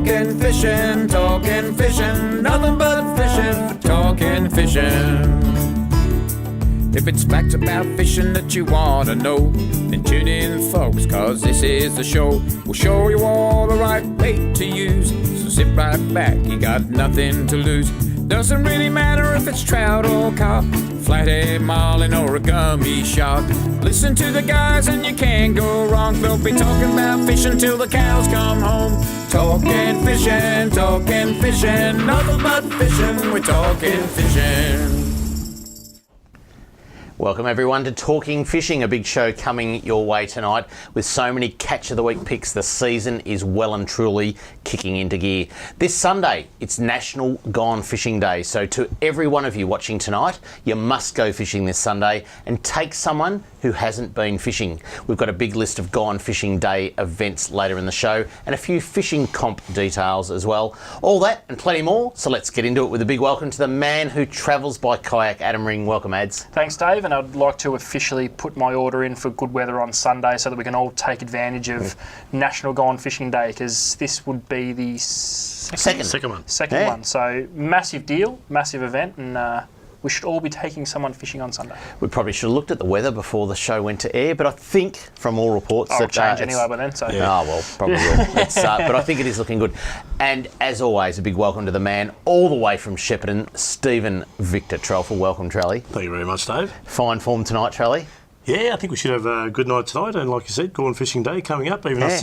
Talking fishing, nothing but fishing for talking fishing. If it's facts about fishing that you want to know, then tune in, folks, cause this is the show. We'll show you all the right bait to use, so sit right back, you got nothing to lose. Doesn't really matter if it's trout or carp, flathead, marlin or a gummy shark. Listen to the guys and you can't go wrong. They'll be talking about fishing till the cows come home. Talking fishing, nothing but fishing, we're talking fishing. Welcome everyone to Talking Fishing, a big show coming your way tonight with so many Catch of the Week picks. The season is well and truly kicking into gear. This Sunday, it's National Gone Fishing Day. So to every one of you watching tonight, you must go fishing this Sunday and take someone who hasn't been fishing. We've got a big list of Gone Fishing Day events later in the show and a few fishing comp details as well. All that and plenty more. So let's get into it with a big welcome to the man who travels by kayak, Adam Ring. Welcome, Ads. Thanks, Dave. And I'd like to officially put my order in for good weather on Sunday so that we can all take advantage of National Gone Fishing Day, because this would be the second one. So massive deal, massive event, and we should all be taking someone fishing on Sunday. We probably should have looked at the weather before the show went to air, but I think from all reports I'll change anyway by then. So. Yeah. Oh, well, probably will. But I think it is looking good. And as always, a big welcome to the man all the way from Shepparton, Stephen Victor Trelfall. Welcome, Trelly. Thank you very much, Dave. Fine form tonight, Trelly. Yeah, I think we should have a good night tonight. And like you said, Gone Fishing Day coming up. Even us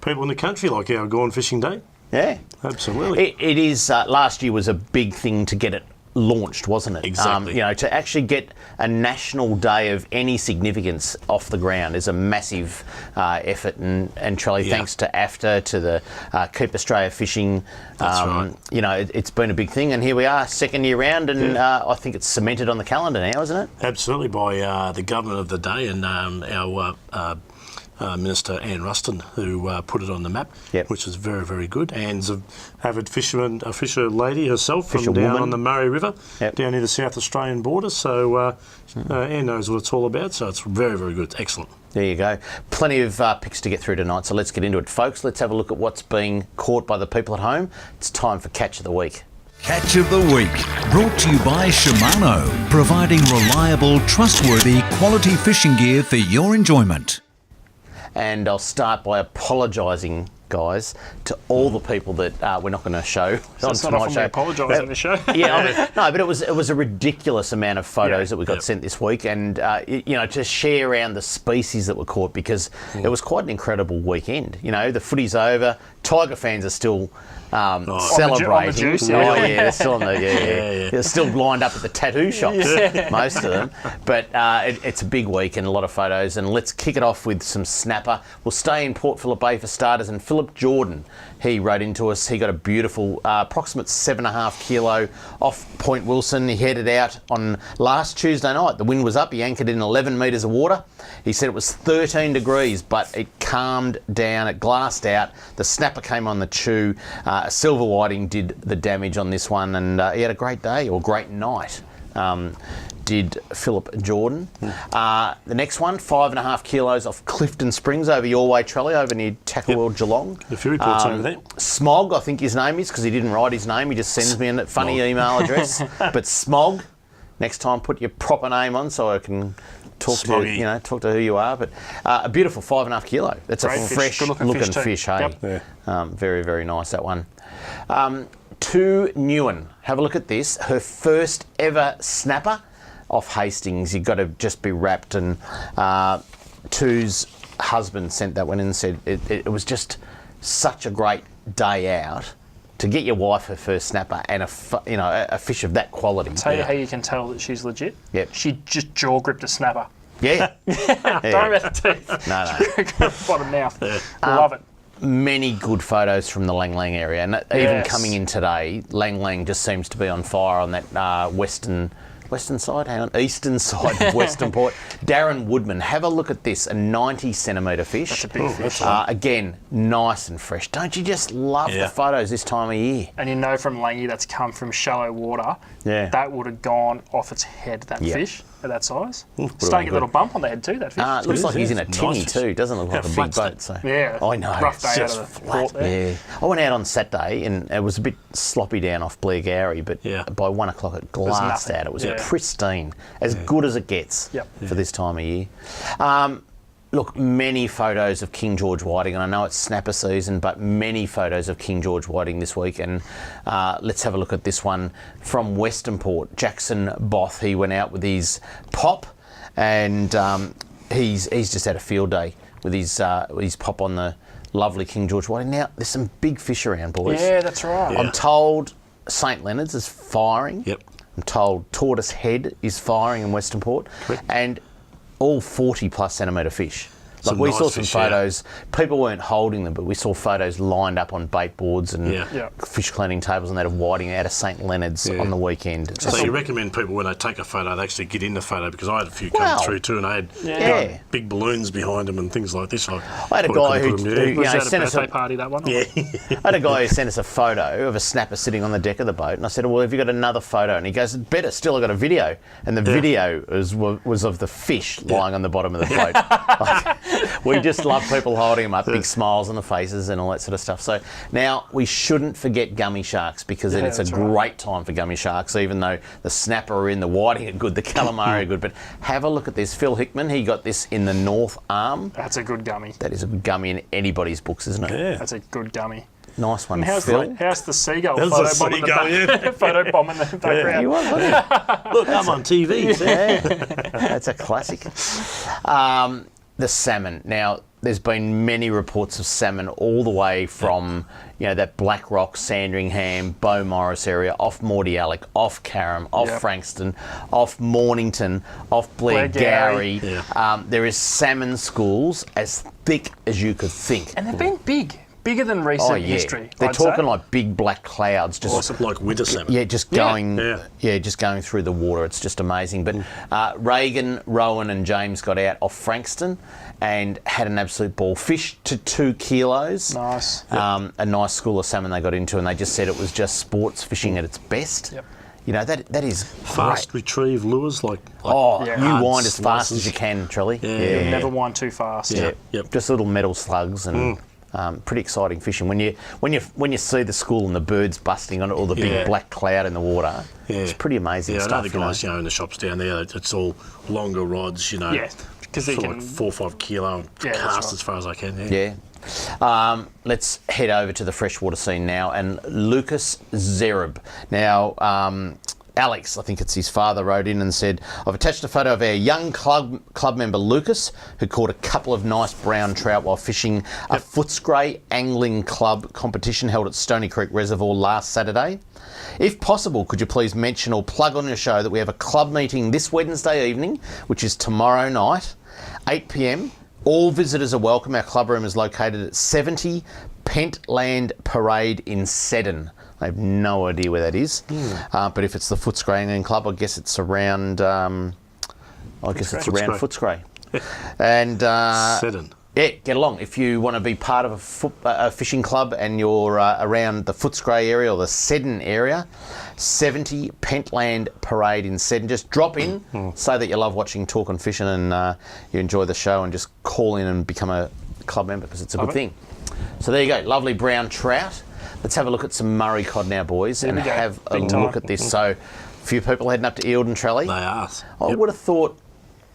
people in the country like our Gone Fishing Day. Yeah. Absolutely. It is. Last year was a big thing to get it launched, wasn't it? Exactly. To actually get a national day of any significance off the ground is a massive effort, and Trelly, thanks to AFTA, to the Keep Australia Fishing. That's right. It's been a big thing, and here we are, second year round, and I think it's cemented on the calendar now, isn't it? Absolutely, by the government of the day and our Minister Anne Ruston, who put it on the map, which is very, very good. Anne's an avid fisher lady herself from down on the Murray River, down near the South Australian border. So Anne knows what it's all about. So it's very, very good. It's excellent. There you go. Plenty of picks to get through tonight. So let's get into it, folks. Let's have a look at what's being caught by the people at home. It's time for Catch of the Week. Catch of the Week, brought to you by Shimano, providing reliable, trustworthy, quality fishing gear for your enjoyment. And I'll start by apologising, guys, to all the people that we're not going to show so on it's not tonight's often show. we apologise on the show. But it was a ridiculous amount of photos that we got sent this week, and to share around the species that were caught, because it was quite an incredible weekend. The footy's over. Tiger fans are still celebrating. On the juice, they're still on the They're still lined up at the tattoo shops, most of them. But it's a big week and a lot of photos. And let's kick it off with some snapper. We'll stay in Port Phillip Bay for starters. And Philip Jordan, he wrote into us. He got a beautiful, approximate 7.5 kilo off Point Wilson. He headed out on last Tuesday night. The wind was up. He anchored in 11 metres of water. He said it was 13 degrees, but it calmed down. It glassed out. The snapper came on the chew. A silver whiting did the damage on this one, and he had a great day, or great night, did Philip Jordan. The next one, 5.5 kilos off Clifton Springs over your way, Trelly, over near Tackle World Geelong. The few reports over there. Smog, I think his name is, because he didn't write his name. He just sends me a funny email address. But Smog, next time put your proper name on so I can talk to who you are. But a beautiful 5.5 kilo. That's great a fresh looking fish, hey? Yep. Very, very nice, that one. To Newen, have a look at this. Her first ever snapper off Hastings. You've got to just be wrapped. And Two's husband sent that one in and said it was just such a great day out to get your wife her first snapper and a fish of that quality. Tell you how you can tell that she's legit. Yep. She just jaw gripped a snapper. Yeah. Don't about the teeth. No. Bottom mouth. Love it. Many good photos from the Lang Lang area, and even coming in today, Lang Lang just seems to be on fire on that eastern side of Western Port. Darren Woodman, have a look at this, a 90 centimetre fish. That's a big fish. Again, nice and fresh. Don't you just love the photos this time of year? And from Langy that's come from shallow water, that would have gone off its head, that fish. at that size. Would've Starting to been get a little good. bump on the head too, that fish. It looks like he's in a Nice tinny fish. too. Doesn't look like a big flat boat. state. So. Yeah, I know. rough day out just of the flat. port there. Yeah, I went out on Saturday and it was a bit sloppy down off Blair Gowrie, but by 1 o'clock it glassed nothing. out. It was Yeah. pristine, as good as it gets for this time of year. Look, many photos of King George whiting, and I know it's snapper season, but many photos of King George whiting this week. And let's have a look at this one from Western Port. Jackson Both, he went out with his pop, and he's just had a field day with his pop on the lovely King George whiting. Now, there's some big fish around, boys. Yeah, that's right. I'm told St Leonard's is firing. Yep. I'm told Tortoise Head is firing in Western Port. Correct. And all 40+ centimetre fish. Like Some we nice saw some fish, photos, people weren't holding them, but we saw photos lined up on bait boards and fish cleaning tables and that of whiting out of St Leonard's on the weekend. So you recommend people, when they take a photo, they actually get in the photo, because I had a few come through too, and they had big balloons behind them and things like this. I had a guy who Was that a birthday party, that one? Yeah. I had a guy who sent us a photo of a snapper sitting on the deck of the boat, and I said, well, have you got another photo? And he goes, better still, I got a video. And the video was of the fish lying on the bottom of the boat. Like, we just love people holding them up, big smiles on the faces and all that sort of stuff. So now we shouldn't forget gummy sharks, because then it's a great time for gummy sharks, even though the snapper are in, the whiting are good, the calamari are good. But have a look at this. Phil Hickman, he got this in the North Arm. That's a good gummy. That is a good gummy in anybody's books, isn't it? Yeah. That's a good gummy. Nice one, How's Phil. the seagull There's photo the bomb in the seagull, photo bomb in the background? You was, wasn't it? Look, I'm on TV. That's a classic. The salmon. Now, there's been many reports of salmon all the way from, that Black Rock, Sandringham, Bow Morris area, off Mordialloc, off Carrum, off Frankston, off Mornington, off Blair Gowrie. There is salmon schools as thick as you could think. And they've been bigger than recent history. They're I'd talking say. like big black clouds, just Awesome. Like winter salmon. just going, just going through the water. It's just amazing. But Reagan, Rowan, and James got out off Frankston and had an absolute ball. Fish to 2 kilos. Nice. A nice school of salmon they got into, and they just said it was just sports fishing at its best. That is Fast retrieve lures, like you hard wind as fast slices. as you can, Trelly. You'll never wind too fast. Just little metal slugs and pretty exciting fishing. When you see the school and the birds busting on it, or the big black cloud in the water, it's pretty amazing stuff. I know the guys, in the shops down there, it's all longer rods, because they can like 4 or 5 kilo cast as far as I can. Let's head over to the freshwater scene now, and Lucas Zerub. Now, Alex, I think it's his father, wrote in and said, I've attached a photo of our young club member Lucas, who caught a couple of nice brown trout while fishing a Footscray Angling Club competition held at Stony Creek Reservoir last Saturday. If possible, could you please mention or plug on your show that we have a club meeting this Wednesday evening, which is tomorrow night, 8 p.m. All visitors are welcome. Our club room is located at 70 Pentland Parade in Seddon. I have no idea where that is. But if it's the Footscray Angling Club, I guess it's around. Footscray. And Seddon. Yeah, get along. If you want to be part of a fishing club and you're around the Footscray area or the Seddon area, 70 Pentland Parade in Seddon. Just drop in, say that you love watching Talk and Fishing and you enjoy the show, and just call in and become a club member, because it's a good thing. So there you go, lovely brown trout. Let's have a look at some Murray cod now, boys, and have a look at this. So, a few people heading up to Eildon, Trelly. They are. I would have thought,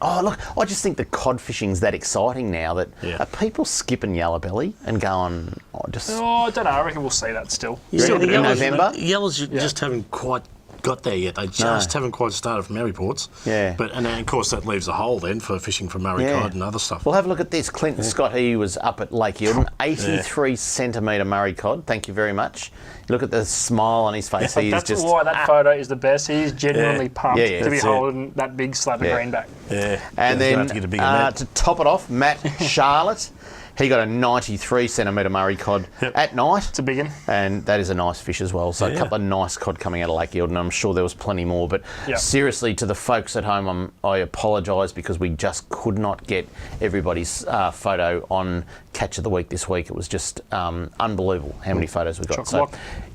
I just think the cod fishing's that exciting now that are people skipping yellowbelly and going, I don't know. I reckon we'll see that still. Still in November? The yellows just haven't quite got there yet. They just haven't quite started from Murray ports. And of course that leaves a hole then for fishing for Murray cod and other stuff. Well, have a look at this. Clinton Scott, he was up at Lake Eildon, 83 centimetre Murray cod. Thank you very much. Look at the smile on his face. That's why that photo is the best. He's genuinely pumped to be holding that big slab of greenback. And then to top it off, Matt Charlotte. He got a 93 centimetre Murray cod at night. It's a big one. And that is a nice fish as well. So a couple of nice cod coming out of Lake Eildon. I'm sure there was plenty more. But seriously, to the folks at home, I apologise, because we just could not get everybody's photo on Catch of the Week this week. It was just unbelievable how many photos we got. So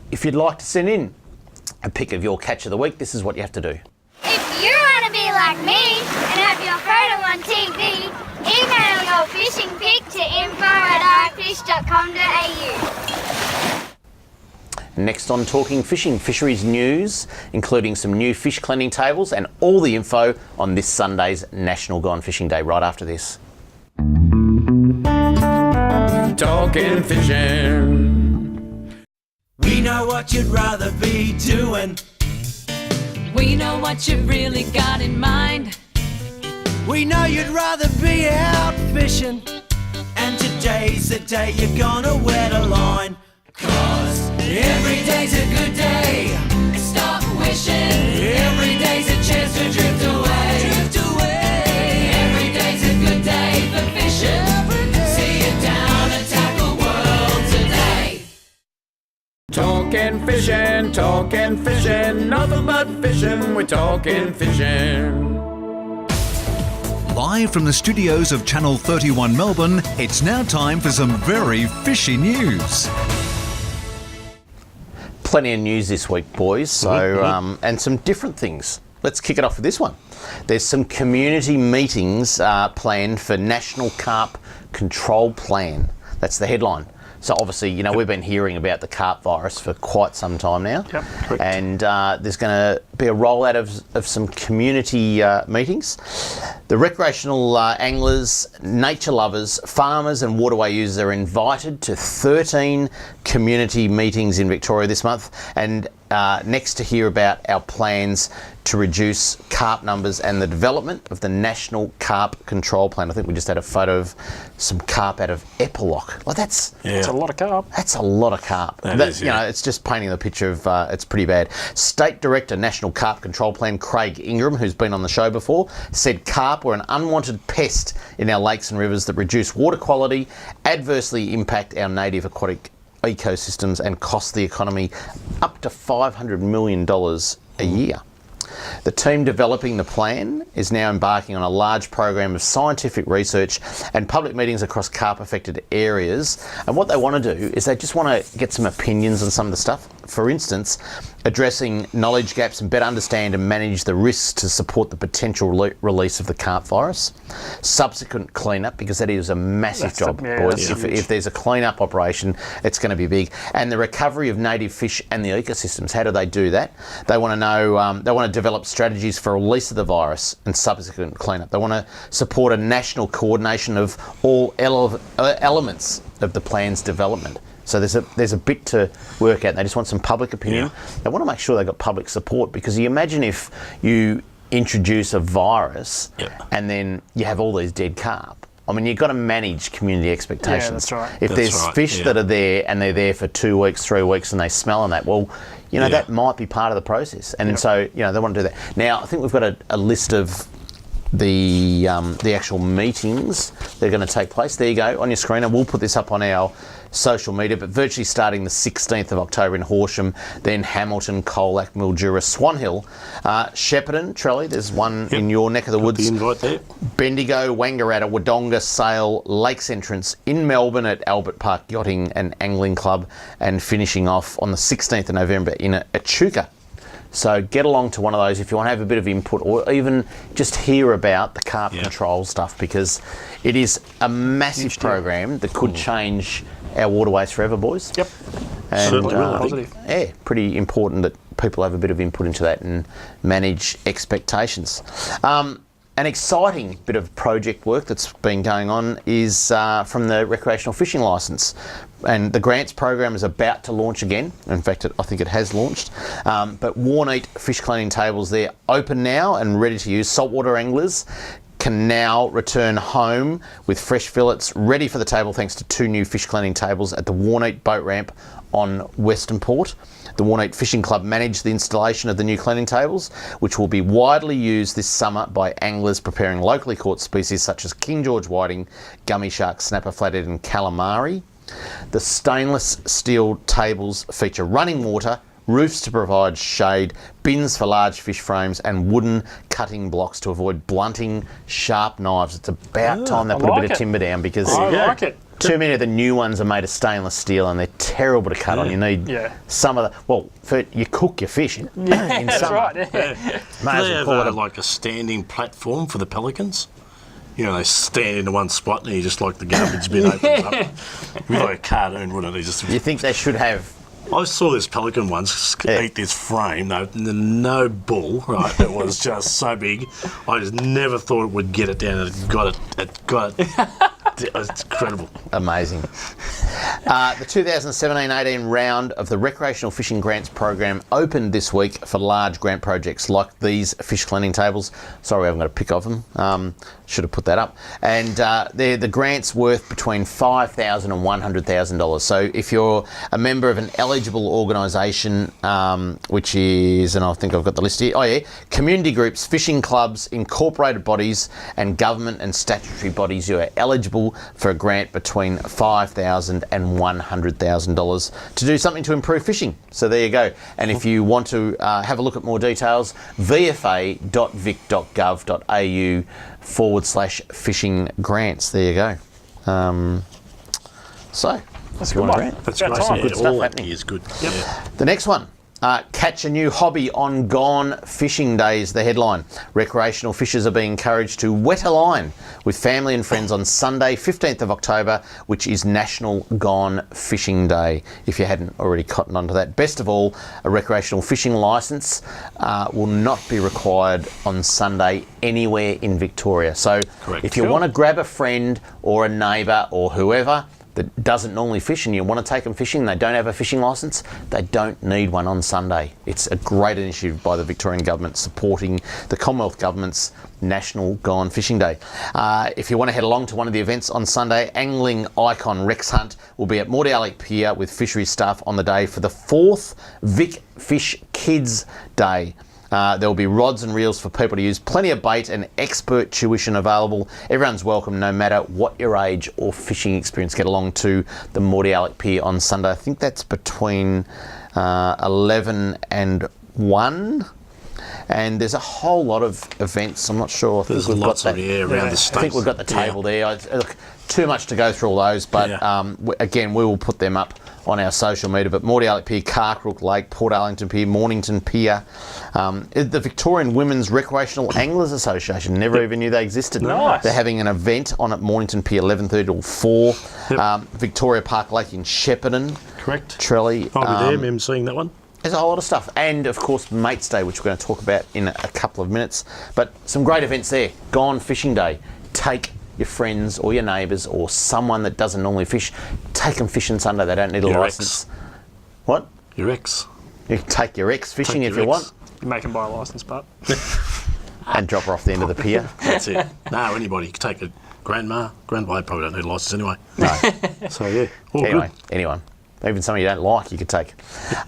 if you'd like to send in a pic of your Catch of the Week, this is what you have to do. If you want to be like like me and have your photo on TV, email your fishing pic to info@ifish.com.au. Next on Talking Fishing, fisheries news, including some new fish cleaning tables and all the info on this Sunday's National Gone Fishing Day right after this. Talking fishing. We know what you'd rather be doing. We know what you've really got in mind. We know you'd rather be out fishing. And today's the day you're gonna wet a line. 'Cause every day's a good day. Stop wishing. Every day's a chance to drift away. Drift away. Every day's a good day for fishing. See it down and tackle world today. Talking fishing, nothing but fishing. We're talking fishing. Live from the studios of Channel 31 Melbourne, it's now time for some very fishy news. Plenty of news this week, boys, so and some different things. Let's kick it off with this one. There's some community meetings planned for National Carp Control Plan. That's the headline. So obviously, you know, we've been hearing about the carp virus for quite some time now. Yep, correct. And there's going to be a rollout of some community meetings. The recreational anglers, nature lovers, farmers and waterway users are invited to 13 community meetings in Victoria this month. And next to hear about our plans to reduce carp numbers and the development of the National Carp Control Plan. I think we just had a photo of some carp out of Epilock. Like that's It's a lot of carp. That's a lot of carp. That is, You know, it's just painting the picture of it's pretty bad. State Director, National Carp Control Plan, Craig Ingram, who's been on the show before, said carp were an unwanted pest in our lakes and rivers that reduce water quality, adversely impact our native aquatic ecosystems and cost the economy up to $500 million a year. The team developing the plan is now embarking on a large program of scientific research and public meetings across carp-affected areas. And what they want to do is they just want to get some opinions on some of the stuff. For instance, addressing knowledge gaps and better understand and manage the risks to support the potential release of the carp virus. Subsequent cleanup, because that is a massive job, boys. If there's a cleanup operation, it's going to be big. And the recovery of native fish and the ecosystems. How do they do that? They want to know, they want to develop strategies for release of the virus and subsequent cleanup. They want to support a national coordination of all elements of the plan's development. So there's a bit to work out. They just want some public opinion. Yeah. They want to make sure they've got public support, because you imagine if you introduce a virus and then you have all these dead carp. I mean, you've got to manage community expectations. Yeah, that's right. If there's fish that are there and they're there for 2 weeks, 3 weeks, and they smell on that, well, you know, that might be part of the process. And so, you know, they want to do that. Now, I think we've got a list of the actual meetings that are going to take place. There you go on your screen, and we'll put this up on our social media, but virtually starting the 16th of October in Horsham, then Hamilton, Colac, Mildura, Swan Hill, Shepparton, Trelly, there's one in your neck of the woods. The invite there. Bendigo, Wangaratta, Wodonga, Sale, Lakes Entrance, in Melbourne at Albert Park Yachting and Angling Club, and finishing off on the 16th of November in Echuca. So get along to one of those if you want to have a bit of input, or even just hear about the carp control stuff, because it is a massive program that could change our waterways forever, boys. Yep. And certainly positive. Yeah, pretty important that people have a bit of input into that and manage expectations. An exciting bit of project work that's been going on is from the recreational fishing licence. And the grants program is about to launch again. In fact, I think it has launched. But Warneat fish cleaning tables, they're open now and ready to use. Saltwater anglers can now return home with fresh fillets ready for the table, thanks to 2 new fish cleaning tables at the Warneat boat ramp on Western Port. The Warneat Fishing Club managed the installation of the new cleaning tables, which will be widely used this summer by anglers preparing locally caught species such as King George whiting, gummy shark, snapper flathead and calamari. The stainless steel tables feature running water, roofs to provide shade, bins for large fish frames and wooden cutting blocks to avoid blunting sharp knives. It's about time they put a bit of timber down, because I like it. Too many of the new ones are made of stainless steel and they're terrible to cut on. You need some of the... you cook your fish in That's summer. right. May Do as they well call it have like a standing platform for the pelicans? You know, they stand into one spot and you just like the garbage bin opens up. It'd be like a cartoon, wouldn't it? You think they should have... I saw this pelican once eat this frame. No bull, right? It was just so big. I just never thought it would get it down. And it got it. It's incredible. Amazing. The 2017-18 round of the Recreational Fishing Grants Program opened this week for large grant projects like these fish cleaning tables. Sorry, I haven't got a pic of them. Should have put that up. And they're the grants worth between $5,000 and $100,000. So if you're a member of an eligible organisation, which is, and I think I've got the list here, community groups, fishing clubs, incorporated bodies and government and statutory bodies, you are eligible for a grant between $5,000 and $100,000 to do something to improve fishing. So there you go. And if you want to have a look at more details, vfa.vic.gov.au/fishing grants. There you go. So that's a good one. That's great. Yeah, good stuff all happening. is good. Yep. Yeah. The next one. Catch a new hobby on Gone Fishing Day is the headline. Recreational fishers are being encouraged to wet a line with family and friends on Sunday, 15th of October, which is National Gone Fishing Day, if you hadn't already cottoned onto that. Best of all, a recreational fishing licence will not be required on Sunday anywhere in Victoria. So if you want to grab a friend or a neighbour or whoever that doesn't normally fish and you want to take them fishing and they don't have a fishing licence, they don't need one on Sunday. It's a great initiative by the Victorian Government supporting the Commonwealth Government's National Gone Fishing Day. If you want to head along to one of the events on Sunday, angling icon Rex Hunt will be at Mordialloc Pier with fisheries staff on the day for the 4th Vic Fish Kids Day. There will be rods and reels for people to use, plenty of bait and expert tuition available. Everyone's welcome no matter what your age or fishing experience. Get along to the Mordialloc Pier on Sunday. I think that's between 11 and 1. And there's a whole lot of events. I'm not sure. There's lots of around the state. I think we've got the table there. Look, too much to go through all those, but again, we will put them up on our social media. But Mordialloc Pier, Carkrook Lake, Port Arlington Pier, Mornington Pier, the Victorian Women's Recreational Anglers Association. Never even knew they existed. Nice. They're having an event on at Mornington Pier, 11:30 till 4. Yep. Victoria Park Lake in Shepparton. Correct. Trelly. I'll be there. Remember seeing that one. There's a whole lot of stuff. And, of course, Mates Day, which we're going to talk about in a couple of minutes. But some great events there. Gone Fishing Day. Take your friends or your neighbours or someone that doesn't normally fish. Take them fishing Sunday. They don't need a licence. What? Your ex. You can take your ex fishing if you want. You make them buy a licence, but and drop her off the end of the pier. That's it. No, anybody. You can take a grandma. Grandma probably don't need a licence anyway. No. So, yeah. All Anyway, good. anyone. Even some you don't like, you could take.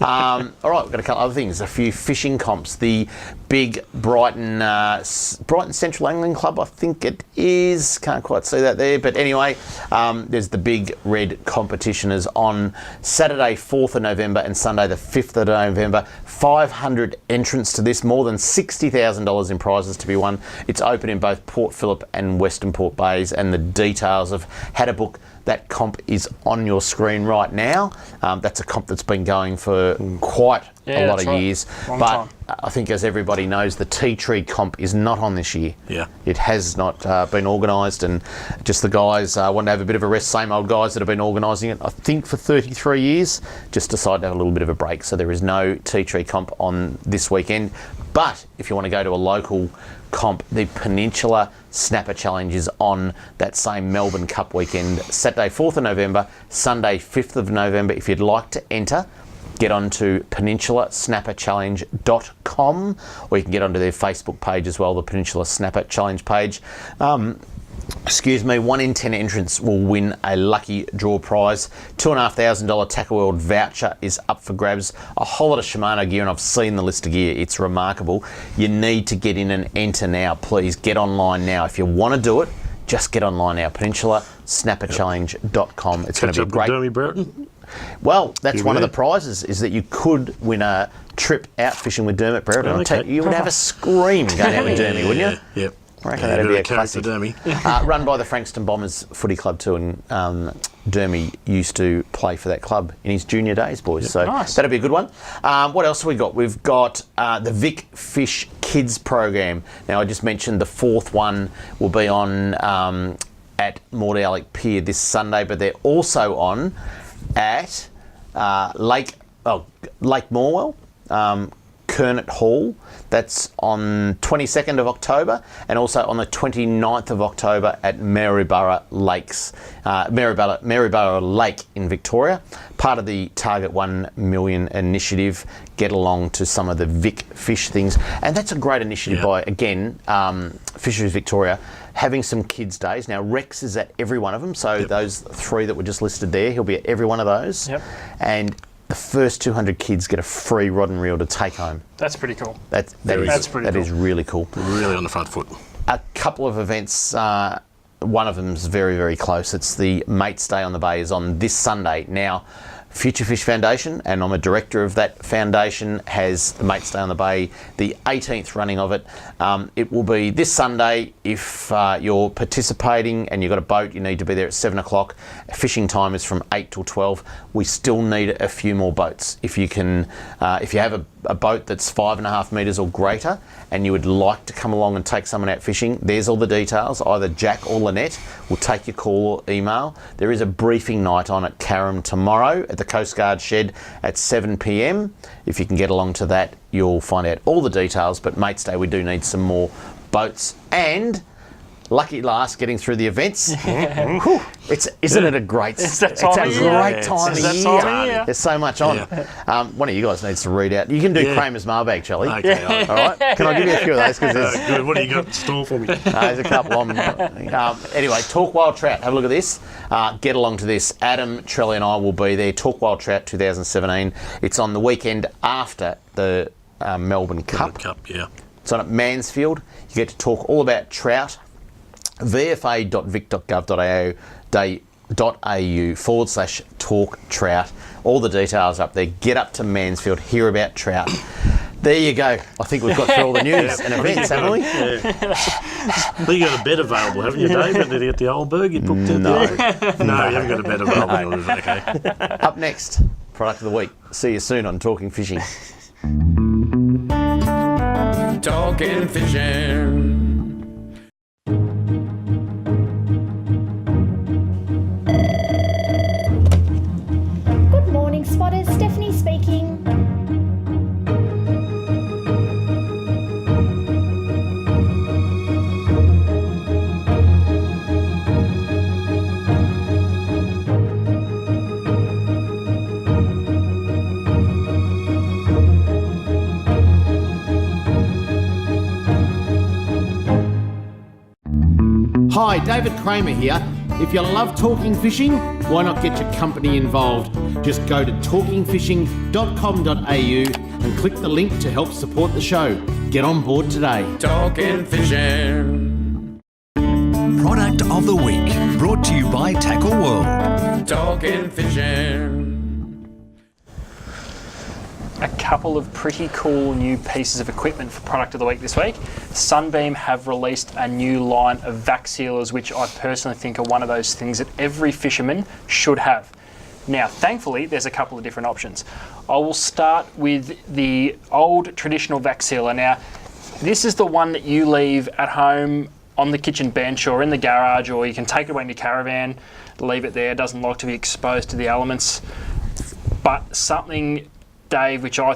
All right, we've got a couple other things. A few fishing comps. The big Brighton Central Angling Club, I think it is. Can't quite see that there. But anyway, there's the big red competition is on Saturday, 4th of November and Sunday, the 5th of November. 500 entrants to this, more than $60,000 in prizes to be won. It's open in both Port Phillip and Western Port Bays, and the details of how to book that comp is on your screen right now. That's a comp that's been going for quite a lot of years. Long but time. I think, as everybody knows, the Tea Tree comp is not on this year. Yeah. It has not been organised, and just the guys want to have a bit of a rest. Same old guys that have been organising it, I think, for 33 years, just decided to have a little bit of a break. So there is no Tea Tree comp on this weekend. But if you want to go to a local comp, the Peninsula Snapper Challenge is on that same Melbourne Cup weekend, Saturday 4th of November, Sunday 5th of November. If you'd like to enter, get onto peninsulasnapperchallenge.com, or you can get onto their Facebook page as well, the Peninsula Snapper Challenge page. 1 in 10 entrants will win a lucky draw prize. $2,500 Tackle World voucher is up for grabs. A whole lot of Shimano gear, and I've seen the list of gear. It's remarkable. You need to get in and enter now. Please get online now. If you want to do it, just get online now. peninsulasnapperchallenge.com. It's going to be great. Dermy Brereton? Well, that's one of the prizes, is that you could win a trip out fishing with Dermot Brereton. I'll tell you, you would have a scream going out with Dermy, wouldn't you? Yep. I reckon that'd be a classic. Dermy. Run by the Frankston Bombers Footy Club too, and Dermy used to play for that club in his junior days, boys. So that'll be a good one. What else have we got? We've got the Vic Fish Kids program. Now, I just mentioned the fourth one will be on at Mordialloc Pier this Sunday, but they're also on at Lake Morwell, Kernet Hall. That's on 22nd of October, and also on the 29th of October at Maryborough Lake in Victoria. Part of the Target 1 Million initiative. Get along to some of the Vic Fish things, and that's a great initiative by, again, Fisheries Victoria, having some kids' days. Now, Rex is at every one of them, so those three that were just listed there, he'll be at every one of those. And the first 200 kids get a free rod and reel to take home. That's pretty cool. That is really cool. Really on the front foot. A couple of events. One of them's very, very close. It's the Mates Day on the Bay is on this Sunday. Now, Future Fish Foundation, and I'm a director of that foundation, has the Mates Day on the Bay, the 18th running of it. It will be this Sunday. If you're participating and you've got a boat, you need to be there at 7 o'clock. Fishing time is from 8 till 12. We still need a few more boats. If you can, if you have a boat that's 5.5 metres or greater and you would like to come along and take someone out fishing, there's all the details. Either Jack or Lynette will take your call or email. There is a briefing night on at Carrum tomorrow at the Coast Guard shed at 7 p.m. If you can get along to that, you'll find out all the details. But Mates Day, we do need some more boats. And lucky at last, getting through the events. Isn't it a great? It's a great time of year. There's so much on. One of you guys needs to read out. You can do Kramer's mailbag, Charlie. Okay, all right. Can I give you a few of those? Good. What do you got in store for me? There's a couple on. Anyway, Talk Wild Trout. Have a look at this. Get along to this. Adam, Trelly and I will be there. Talk Wild Trout 2017. It's on the weekend after the Melbourne Cup. It's on at Mansfield. You get to talk all about trout. vfa.vic.gov.au/talk trout. All the details are up there. Get up to Mansfield, hear about trout. There you go. I think we've got through all the news and events, haven't we? Well, you got a bed available, haven't you, David? Did you get the Oldberg you booked it? No, you haven't got a bed available. Okay. Up next, product of the week. See you soon on Talking Fishing. Talking Fishing. Spotters, Stephanie speaking. Hi, David Kramer here. If you love talking fishing, why not get your company involved? Just go to talkingfishing.com.au and click the link to help support the show. Get on board today. Talking Fishing. Product of the week, brought to you by Tackle World. Talking Fishing. A couple of pretty cool new pieces of equipment for product of the week this week. Sunbeam have released a new line of vac sealers, which I personally think are one of those things that every fisherman should have. Now, thankfully, there's a couple of different options. I will start with the old traditional vac sealer. Now, this is the one that you leave at home on the kitchen bench or in the garage, or you can take it away in your caravan, leave it there. It doesn't like to be exposed to the elements. But something, Dave, which I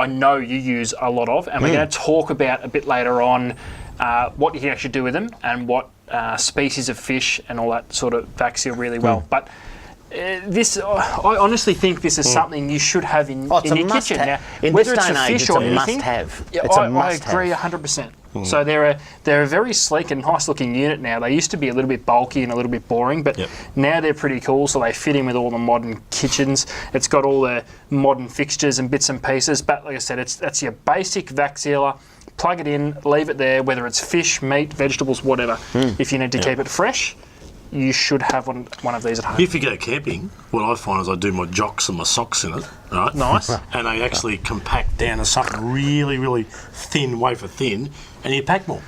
know you use a lot of, and we're going to talk about a bit later on what you can actually do with them and what species of fish and all that sort of vac seal really well. But I honestly think this is something you should have in your kitchen. Now, in whether this it's day a and age, fish it's or a anything, must-have. I agree 100%. So they're a very sleek and nice looking unit now. They used to be a little bit bulky and a little bit boring, but now they're pretty cool. So they fit in with all the modern kitchens. It's got all the modern fixtures and bits and pieces. But like I said, that's your basic vac sealer. Plug it in, leave it there, whether it's fish, meat, vegetables, whatever. If you need to keep it fresh, you should have one of these at home. If you go camping, what I find is I do my jocks and my socks in it, right? Nice. And they actually compact down to something really, really thin, wafer thin, and you pack more.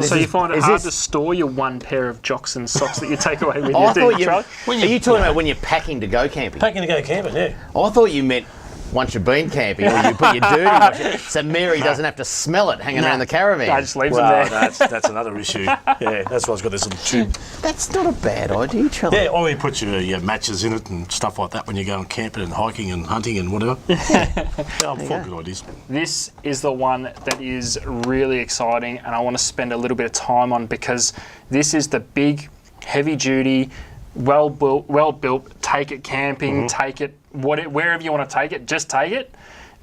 So you find it hard to store your one pair of jocks and socks that you take away with you, I do thought you, Charlie? are you talking about when you're packing to go camping? Packing to go camping, yeah. I thought you meant once you've been camping, or you put your dirty washing, so Mary doesn't have to smell it hanging around the caravan. I just leaves them there. That's another issue. Yeah, that's why it's got this little tube. That's not a bad idea, Charlie. Yeah, or you put your matches in it and stuff like that when you're going camping and hiking and hunting and whatever. I'm full of good ideas. This is the one that is really exciting, and I want to spend a little bit of time on because this is the big, heavy-duty, well built. Take it camping, take it wherever you want to take it. Just take it,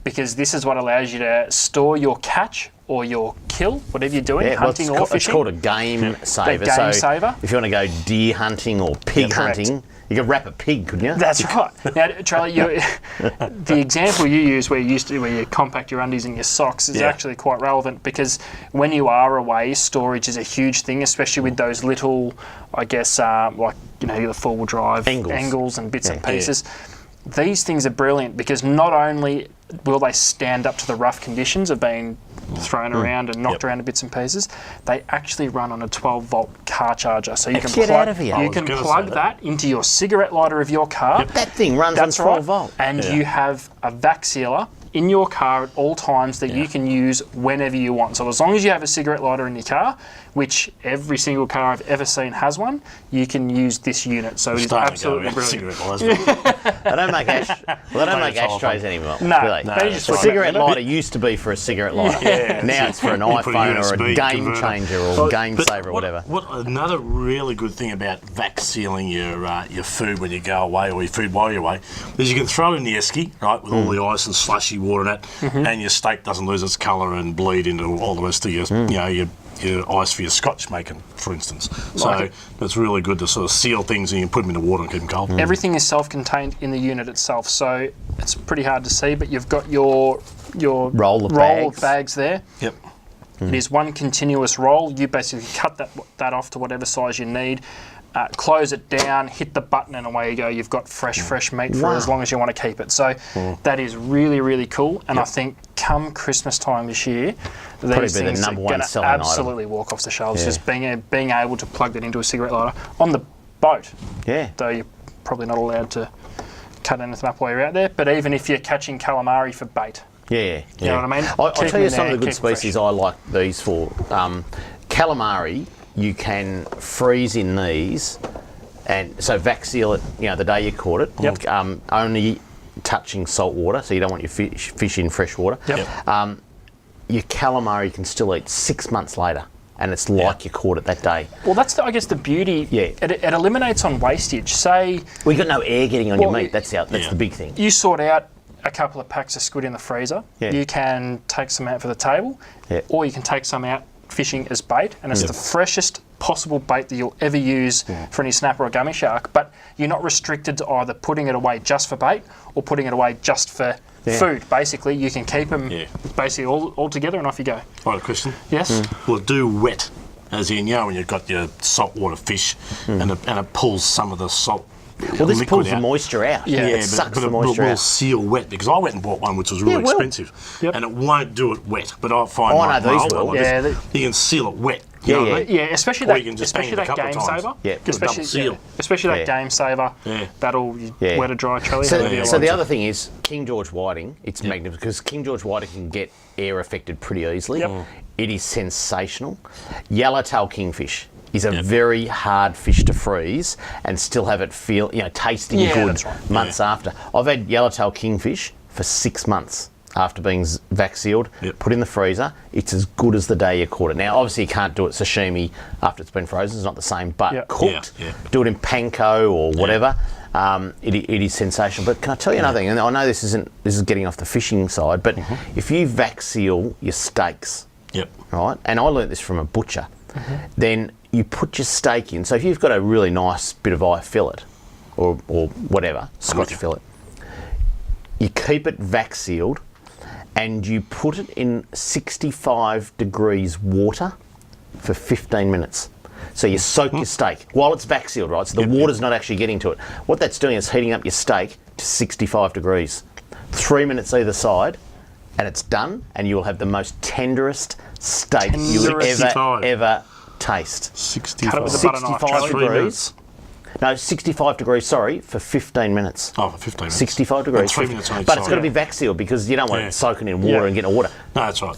because this is what allows you to store your catch or your kill, whatever you're doing, hunting or fishing. It's called a game saver. Saver. If you want to go deer hunting or pig hunting, you could wrap a pig, couldn't you? That's right. Now, Charlie, the example you use where you compact your undies and your socks is actually quite relevant, because when you are away, storage is a huge thing, especially with those little, I guess, the four-wheel drive angles and bits and pieces. These things are brilliant because not only will they stand up to the rough conditions of being thrown around and knocked around to bits and pieces, they actually run on a 12-volt car charger. So you can plug that into your cigarette lighter of your car. That thing runs on 12 volt. And you have a vac sealer in your car at all times that you can use whenever you want. So as long as you have a cigarette lighter in your car, which every single car I've ever seen has one, you can use this unit. So it's absolutely brilliant. They don't make ashtrays anymore. No, they just a cigarette lighter used to be for a cigarette lighter. Now it's for an iPhone or a game changer or game saver or whatever. What another really good thing about vac sealing your food when you go away, or your food while you're away, is you can throw it in the esky, right, with all the ice and slushy water in it, and your steak doesn't lose its colour and bleed into all the rest of your ice for your scotch making, for instance. So it's really good to sort of seal things and you can put them in the water and keep them cold. Everything is self-contained in the unit itself, so it's pretty hard to see, but you've got your roll of bags there. Yep. It is one continuous roll. You basically cut that off to whatever size you need, close it down, hit the button, and away you go. You've got fresh meat for as long as you want to keep it. So that is really, really cool. And I think come Christmas time this year, these things are going to absolutely walk off the shelves. Just being able to plug that into a cigarette lighter on the boat. Yeah. Though you're probably not allowed to cut anything up while you're out there. But even if you're catching calamari for bait. Yeah. You know what I mean? I'll tell you some of the good species I like these for. Calamari, you can freeze in these, and so vac seal it, the day you caught it. Only touching salt water, so you don't want your fish in fresh water. Your calamari you can still eat 6 months later, and it's like you caught it that day. Well, that's I guess the beauty. It eliminates on wastage. Say we got no air getting on your meat. That's the big thing. You sort out a couple of packs of squid in the freezer. You can take some out for the table, or you can take some out fishing as bait, and it's the freshest possible bait that you'll ever use for any snapper or gummy shark. But you're not restricted to either putting it away just for bait or putting it away just for food. Basically, you can keep them basically all together, and off you go. I have a question. Yes. Will it do wet, as in when you've got your saltwater fish, and it pulls some of the salt. Well, this pulls the moisture out. It sucks the it moisture out. will seal wet, because I went and bought one which was really expensive, and it won't do it wet. But I find these will. You can seal it wet. Especially that game saver. Especially that game saver. That'll wet or dry, Charlie. So the other thing is King George whiting. It's magnificent because King George whiting can get air affected pretty easily. It is sensational. Yellowtail kingfish is a very hard fish to freeze and still have it feel, tasting good months after. I've had yellowtail kingfish for 6 months after being vac sealed, put in the freezer. It's as good as the day you caught it. Now, obviously, you can't do it sashimi after it's been frozen. It's not the same, but cooked, do it in panko or whatever. It is sensational. But can I tell you another thing? And I know this is getting off the fishing side, but if you vac seal your steaks, right? And I learnt this from a butcher. Then you put your steak in. So if you've got a really nice bit of eye fillet or whatever, Scotch fillet, you keep it vac sealed and you put it in 65 degrees water for 15 minutes. So you soak your steak while it's vac sealed, right? So the water's not actually getting to it. What that's doing is heating up your steak to 65 degrees. 3 minutes either side, and it's done, and you will have the most tenderest steak you would Tenderest. ever taste. 65. Cut it with a butter knife, 65 Charlie. 3 degrees. minutes. No, 65 degrees, sorry, for 15 minutes. Oh, for 15 minutes. 65 degrees. And 3 minutes on each But it's side. got to be vac sealed because you don't want Yeah. it soaking in water Yeah. and getting water. No, that's right.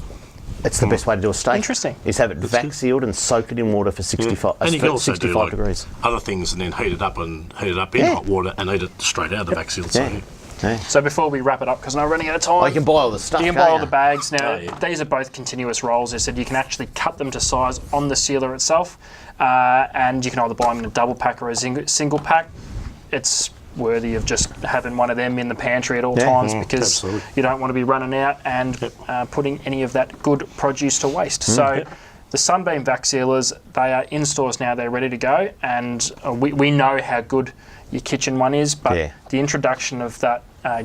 It's the best way to do a steak. Interesting. Is have it vac sealed and soak it in water for 65, And you can also do 65 like degrees. other things and then heat it up in Yeah. hot water and eat it straight out of the vac seal. Yeah. Yeah. So before we wrap it up, because I'm running out of time. Oh, you can buy all the stuff. You can can't buy all the bags. Now, Oh, yeah. these are both continuous rolls. They said you can actually cut them to size on the sealer itself, and you can either buy them in a double pack or a single pack. It's worthy of just having one of them in the pantry at all times because absolutely. you don't want to be running out and putting any of that good produce to waste. So the Sunbeam vac sealers, they are in stores now. They're ready to go, and we know how good your kitchen one is, but the introduction of that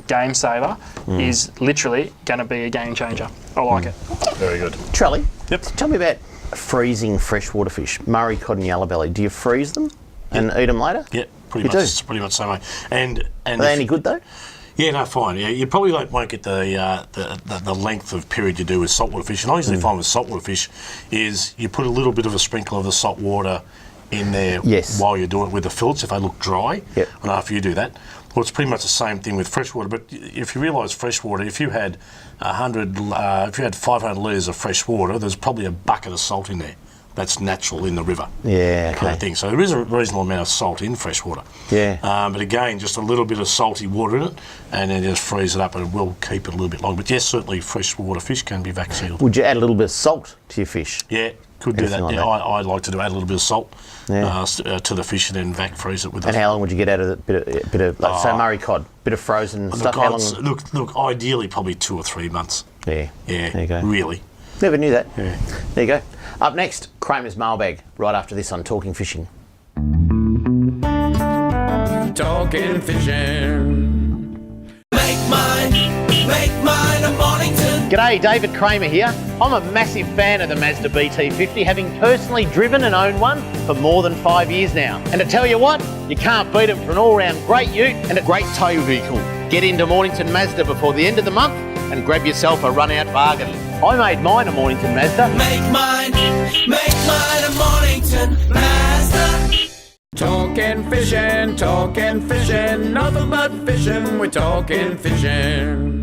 Game Saver is literally going to be a game changer. I like it. Very good. Trelly, Yep. tell me about freezing freshwater fish, Murray cod and yellowbelly. Do you freeze them and eat them later? Yeah, pretty You much. do? Pretty much the same way. And Are they any good though? Yeah, no, fine. Yeah, you probably won't get the length of period you do with saltwater fish. And I usually find with saltwater fish is you put a little bit of a sprinkle of the salt water in there while you're doing it with the fillets if they look dry. Yep. And after you do that, well, it's pretty much the same thing with freshwater. But if you realise freshwater, if you had 500 litres of fresh water, there's probably a bucket of salt in there. That's natural in the river. Yeah, Kind okay. of thing. So there is a reasonable amount of salt in freshwater. Yeah. But again, just a little bit of salty water in it, and then just freeze it up, and it will keep it a little bit longer. But yes, certainly freshwater fish can be vac sealed. Would you add a little bit of salt to your fish? Yeah, could do Anything that. like Yeah, that? I like to add a little bit of salt Yeah. to the fish, and then vac freeze it with. And how long would you get out of a bit of like, say Murray cod, bit of frozen stuff? How long? Look, ideally probably 2 or 3 months. Yeah. Yeah, There you go. really. Never knew that. Yeah. There you go. Up next, Kramer's mailbag. Right after this on Talking Fishing. Talking fishing. Make mine a Mornington. G'day, David Kramer here. I'm a massive fan of the Mazda BT50, having personally driven and owned one for more than 5 years now. And to tell you what, you can't beat them for an all-round great ute and a great tow vehicle. Get into Mornington Mazda before the end of the month and grab yourself a run-out bargain. I made mine a Mornington Mazda. Make mine a Mornington Mazda. Talking fishing, nothing but fishing. We're talking fishing.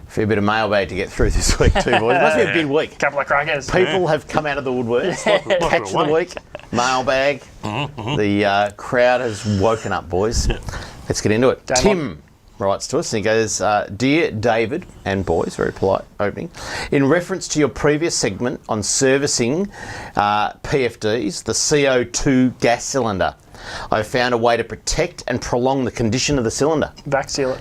Fair bit of mailbag to get through this week too, boys. It must be a big week. Couple of crackers. People have come out of the woodworks. Catch of the week, mailbag. The crowd has woken up, boys. Let's get into it. Tim writes to us and he goes, Dear David and boys, very polite opening, in reference to your previous segment on servicing PFDs, the CO2 gas cylinder, I found a way to protect and prolong the condition of the cylinder. Vac seal it.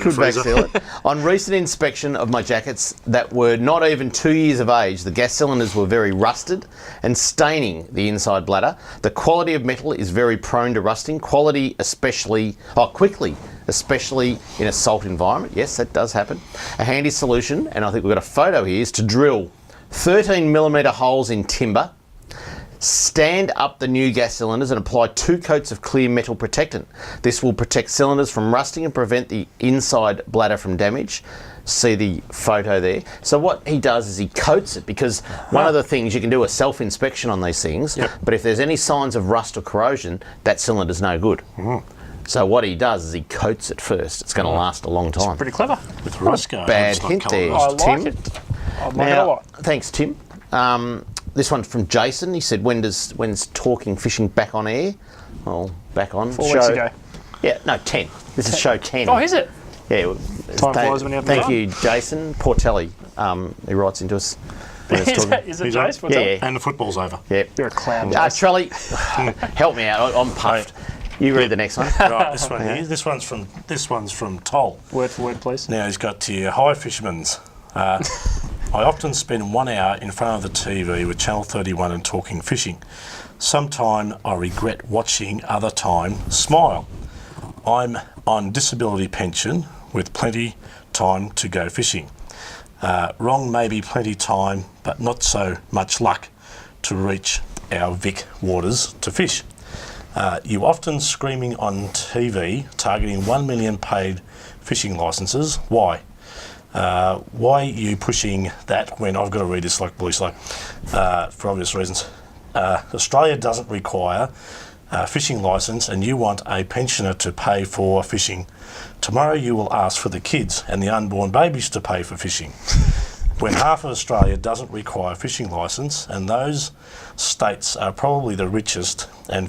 Could vac seal it. On recent inspection of my jackets that were not even 2 years of age, the gas cylinders were very rusted and staining the inside bladder. The quality of metal is very prone to rusting. Quickly, especially in a salt environment. Yes, that does happen. A handy solution, and I think we've got a photo here, is to drill 13mm holes in timber, stand up the new gas cylinders and apply 2 coats of clear metal protectant. This will protect cylinders from rusting and prevent the inside bladder from damage. See the photo there. So what he does is he coats it, because one of the things you can do a self-inspection on these things, but if there's any signs of rust or corrosion, that cylinder's no good. So what he does is he coats it first. It's going to last a long time. Pretty clever. With Roscoe. Bad hint there, I like Tim. it. I like it a lot. Thanks, Tim. This one's from Jason. He said, when's Talking Fishing back on air? Well, back on. 4 weeks ago. Yeah, no, 10. This is show 10. Oh, is it? Yeah. Time flies when you're having Thank fun. you, Jason Portelli. He writes into us. when it's talking. Is it Jace? What's Yeah, up? yeah. And the football's over. Yep. You're a clown. Trelly, help me out. I'm puffed. You read the next one. Right, this one here. This one's from Toll. Word for word, please. Now he's got here, hi fishermen's. I often spend 1 hour in front of the TV with Channel 31 and Talking Fishing. Sometime I regret watching, other time smile. I'm on disability pension with plenty time to go fishing. Wrong maybe plenty time, but not so much luck to reach our Vic waters to fish. You often screaming on TV targeting 1 million paid fishing licences. Why? Why are you pushing that when I've got to read this like Bruce, for obvious reasons? Australia doesn't require a fishing licence and you want a pensioner to pay for fishing. Tomorrow you will ask for the kids and the unborn babies to pay for fishing. When half of Australia doesn't require a fishing licence, and those states are probably the richest and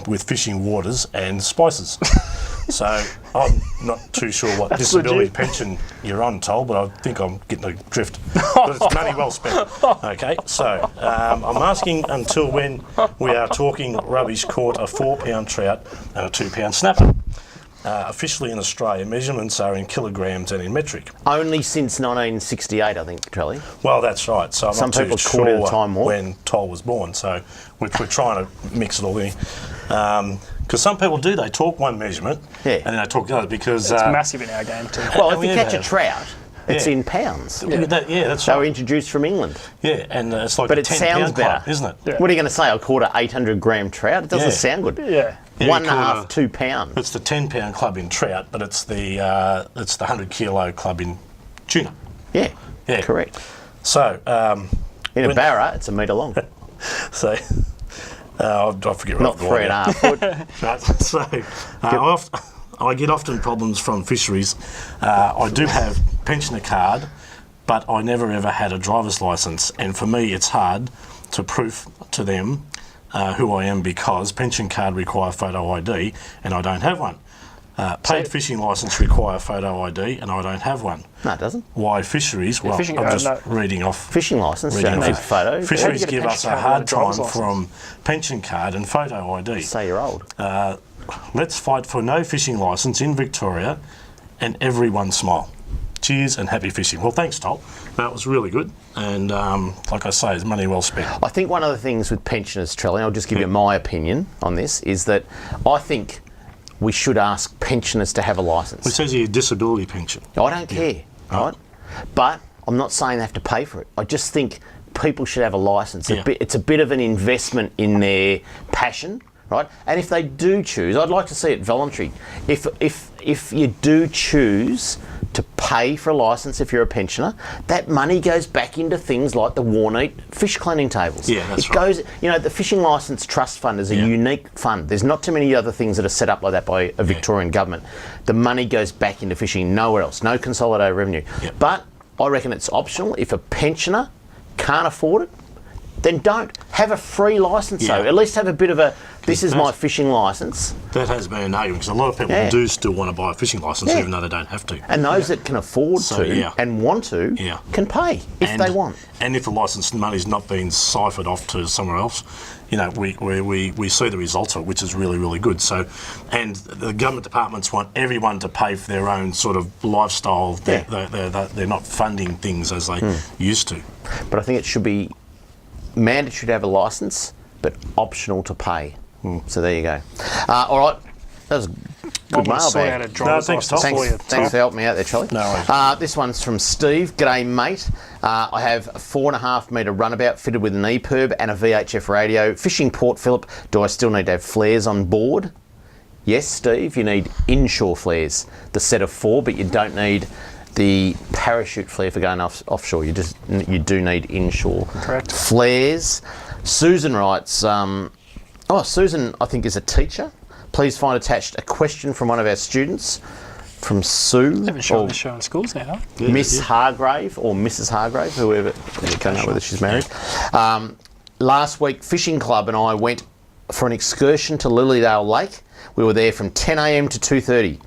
with fishing waters and spices. So I'm not too sure what disability pension you're on, Toll, but I think I'm getting the drift. But it's money well spent. Okay, so I'm asking until when we are talking rubbish caught a 4-pound trout and a 2-pound snapper. Officially in Australia, measurements are in kilograms and in metric. Only since 1968, I think, Charlie. Well, that's right. So I'm Some not too people sure caught it a time more. when Toll was born. So we're trying to mix it all in. Because some people do, they talk one measurement and then they talk the other because... It's massive in our game too. Well, if you catch a trout, it's in pounds. That's right. They were introduced from England. Yeah, and it's like but a it 10 sounds pound better, club, isn't it? Yeah. What are you going to say? I caught an 800-gram trout. It doesn't sound good. Yeah. 1.5, 2 pound. It's the 10-pound club in trout, but it's the 100-kilo club in tuna. Yeah, correct. So in a barra, it's a metre long. So I forget. Not 3.5 foot. Right, so I get often problems from fisheries. I do have pensioner card, but I never ever had a driver's licence, and for me it's hard to prove to them who I am because pension card require photo ID and I don't have one. Paid fishing licence require photo ID and I don't have one. No, it doesn't. Why fisheries? Well, I'm just reading off. Fishing licence don't need photo. Fisheries give us a hard time from pension card and photo ID. Say you're old. Let's fight for no fishing licence in Victoria and everyone smile. Cheers and happy fishing. Well, thanks, Toll. That was really good. And like I say, it's money well spent. I think one of the things with pensioners, Trelly, I'll just give you my opinion on this, is that I think we should ask pensioners to have a licence. It says here disability pension. I don't care, right? But I'm not saying they have to pay for it. I just think people should have a licence. It's a bit of an investment in their passion, right? And if they do choose, I'd like to see it voluntary. If you do choose to pay for a licence if you're a pensioner, that money goes back into things like the Warneat fish cleaning tables. Yeah, that's it goes, the Fishing Licence Trust Fund is a unique fund. There's not too many other things that are set up like that by a Victorian government. The money goes back into fishing nowhere else, no consolidated revenue. But I reckon it's optional. If a pensioner can't afford it, then don't. Have a free licence though. At least have a bit of a, this is my fishing licence. That has been an argument because a lot of people do still want to buy a fishing licence even though they don't have to. And those that can afford to and want to can pay if they want. And if the licence money's not being siphoned off to somewhere else, we see the results of it, which is really, really good. So, and the government departments want everyone to pay for their own sort of lifestyle. They're not funding things as they used to. But I think it should be mandatory to have a licence, but optional to pay. So there you go. All right, that was good mailbag. Thanks for helping me out there, Charlie. No worries. This one's from Steve. G'day, mate. I have a 4.5 metre runabout fitted with an EPIRB and a VHF radio. Fishing Port Phillip. Do I still need to have flares on board? Yes, Steve, you need inshore flares. The set of 4, but you don't need the parachute flare for going offshore. You do need inshore flares. Susan writes, Susan, I think, is a teacher. Please find attached a question from one of our students, from Sue. They haven't shown this show in schools now. Miss Hargrave or Mrs. Hargrave, whoever. I don't know whether she's married. Last week, Fishing Club and I went for an excursion to Lilydale Lake. We were there from 10 a.m. to 2:30.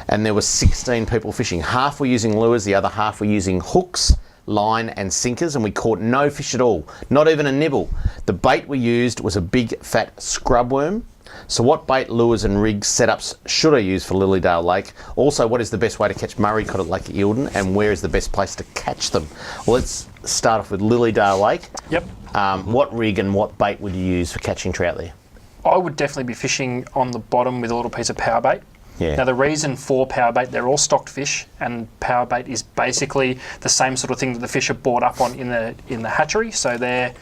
And there were 16 people fishing. Half were using lures, the other half were using hooks, line and sinkers, and we caught no fish at all, not even a nibble. The bait we used was a big fat scrub worm. So what bait, lures and rigs setups should I use for Lilydale Lake? Also, what is the best way to catch Murray cod at Lake Eildon, and where is the best place to catch them? Well, let's start off with Lilydale Lake. Yep. What rig and what bait would you use for catching trout there? I would definitely be fishing on the bottom with a little piece of power bait. Yeah. Now, the reason for power bait, they're all stocked fish, and power bait is basically the same sort of thing that the fish are brought up on in the hatchery, so they're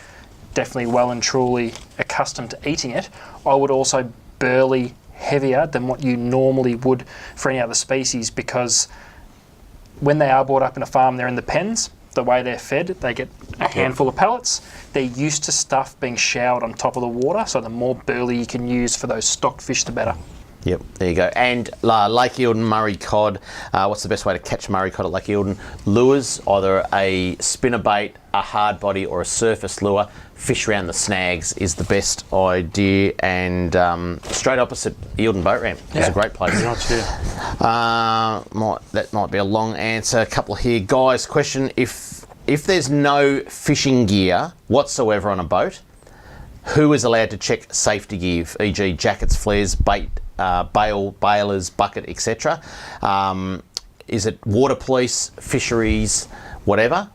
definitely well and truly accustomed to eating it. I would also burley heavier than what you normally would for any other species, because when they are brought up in a farm, they're in the pens. The way they're fed, they get a handful of pellets. They're used to stuff being showered on top of the water, so the more burley you can use for those stocked fish, the better. Yep, there you go. And Lake Eildon Murray cod. What's the best way to catch Murray cod at Lake Eildon? Lures, either a spinnerbait, a hard body, or a surface lure. Fish around the snags is the best idea. And straight opposite Eildon Boat Ramp is a great place. That might be a long answer. A couple here. Guys, question: If there's no fishing gear whatsoever on a boat, who is allowed to check safety gear, e.g. jackets, flares, bait, bailers, bucket, etc.? Is it water police, fisheries, whatever?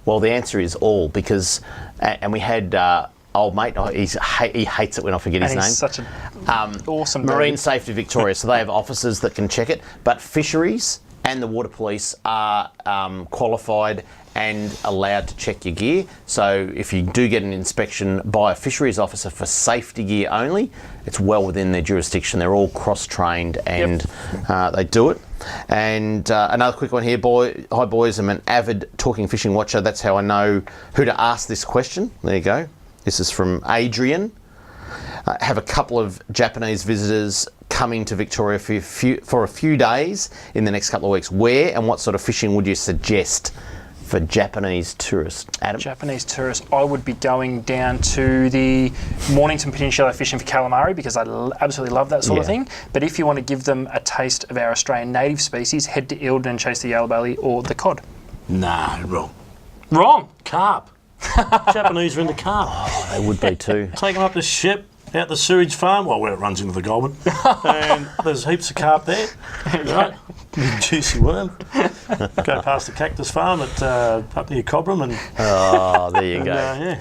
Well, the answer is all, because, and we had old mate, he hates it when I forget his name. He's such an awesome Marine dude. Safety Victoria, so they have officers that can check it, but fisheries and the water police are qualified and allowed to check your gear. So if you do get an inspection by a fisheries officer for safety gear only, it's well within their jurisdiction. They're all cross-trained and they do it. And another quick one here, hi boys, I'm an avid talking fishing watcher. That's how I know who to ask this question. There you go. This is from Adrian. I have a couple of Japanese visitors coming to Victoria for a few days in the next couple of weeks. Where and what sort of fishing would you suggest for Japanese tourists? Adam? Japanese tourists, I would be going down to the Mornington Peninsula fishing for calamari, because I absolutely love that sort of thing. But if you want to give them a taste of our Australian native species, head to Eildon and chase the yellow belly or the cod. No, wrong. Wrong! Carp. Japanese are into carp. Oh, they would be too. Take them up the ship, out the sewage farm, where it runs into the Goulburn, and there's heaps of carp there, right? Juicy worm. Go past the cactus farm at up near Cobram, and there you go.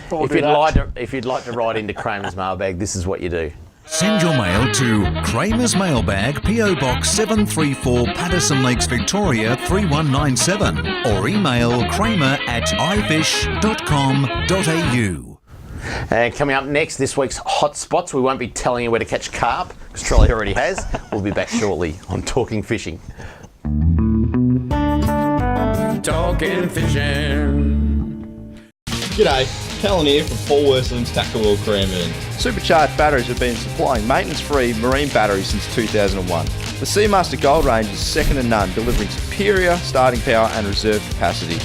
If you'd like to ride into Kramer's mailbag, this is what you do. Send your mail to Kramer's Mailbag, PO Box 734, Patterson Lakes, Victoria 3197, or email kramer@ifish.com.au. And coming up next, this week's Hot Spots. We won't be telling you where to catch carp, because Trolley already has. We'll be back shortly on Talking Fishing. Talking fishing. G'day, Callan here from Paul Worsling's Tackle World Cranbourne. Supercharged batteries have been supplying maintenance-free marine batteries since 2001. The Seamaster Gold range is second to none, delivering superior starting power and reserve capacity.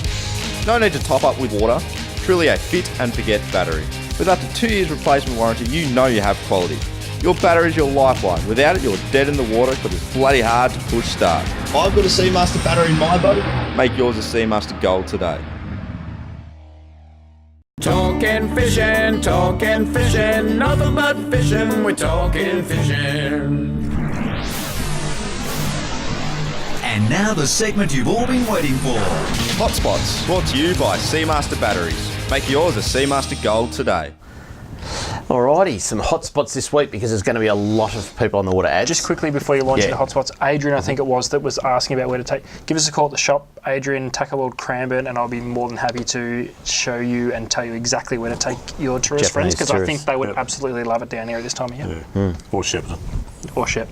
No need to top up with water, truly a fit and forget battery. With up to 2 years replacement warranty, you know you have quality. Your battery is your lifeline. Without it, you're dead in the water because it's bloody hard to push start. I've got a Seamaster battery in my boat. Make yours a Seamaster Gold today. Talking fishing, nothing but fishing, we're talking fishing. And now the segment you've all been waiting for. Hotspots, brought to you by Seamaster Batteries. Make yours a Seamaster Gold today. Alrighty, some hotspots this week, because there's going to be a lot of people on the water ads. Just quickly before you launch into hotspots, Adrian, I think it was, that was asking about where to take. Give us a call at the shop, Adrian, Tackle World Cranbourne, and I'll be more than happy to show you and tell you exactly where to take your tourist friends, because I think they would absolutely love it down here at this time of year. Or Shepparton. Or Shep.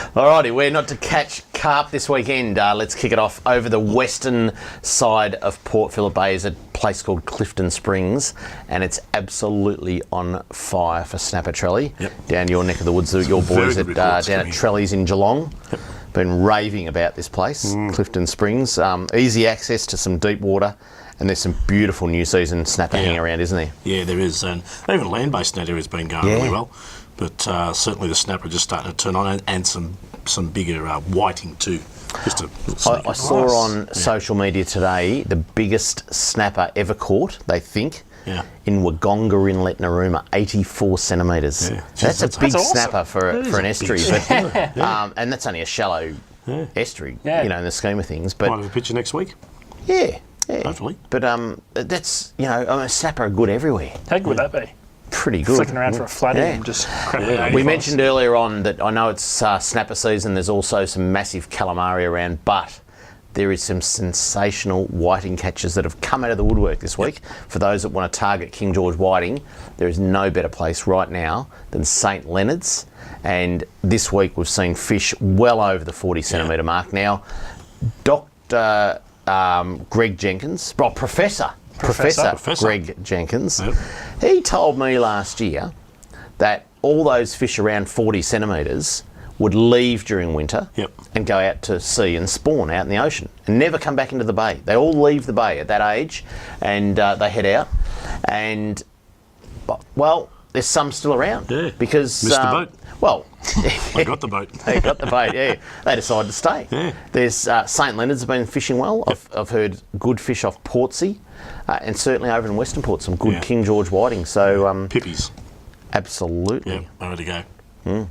Alrighty, we're not to catch carp this weekend. Let's kick it off over the western side of Port Phillip Bay is a place called Clifton Springs, and it's absolutely on fire for snapper trelly. Down your neck of the woods, your boys down at Trellies in Geelong. Been raving about this place, Clifton Springs. Easy access to some deep water, and there's some beautiful new season snapper hanging around, isn't there? Yeah, there is, and even land-based in that area has been going really well. But certainly the snapper just starting to turn on, and some bigger whiting too. Just I saw on social media today the biggest snapper ever caught, they think, in Waggonga Inlet, Narooma, 84 centimetres. Yeah. That's a big snapper for an estuary, but, and that's only a shallow estuary, in the scheme of things. But might have a picture next week. Yeah. Hopefully. But that's, a snapper are good everywhere. How good would that be? pretty good. Flicking around for a flatty and just cracking it. We mentioned earlier on that I know it's snapper season. There's also some massive calamari around, but there is some sensational whiting catches that have come out of the woodwork this week. For those that want to target King George whiting, there is no better place right now than St Leonard's. And this week we've seen fish well over the 40 centimetre mark. Now, Dr. Greg Jenkins, Professor Greg Jenkins, he told me last year that all those fish around 40 centimetres would leave during winter and go out to sea and spawn out in the ocean and never come back into the bay. They all leave the bay at that age and they head out. And, well, there's some still around. Yeah, because missed the boat. Well, they got the boat. They got the boat, yeah. They decided to stay. Yeah. There's St Leonard's have been fishing well. I've heard good fish off Portsea and certainly over in Western Port, some good King George whiting. So Pippies. Absolutely. Yeah, nowhere to go.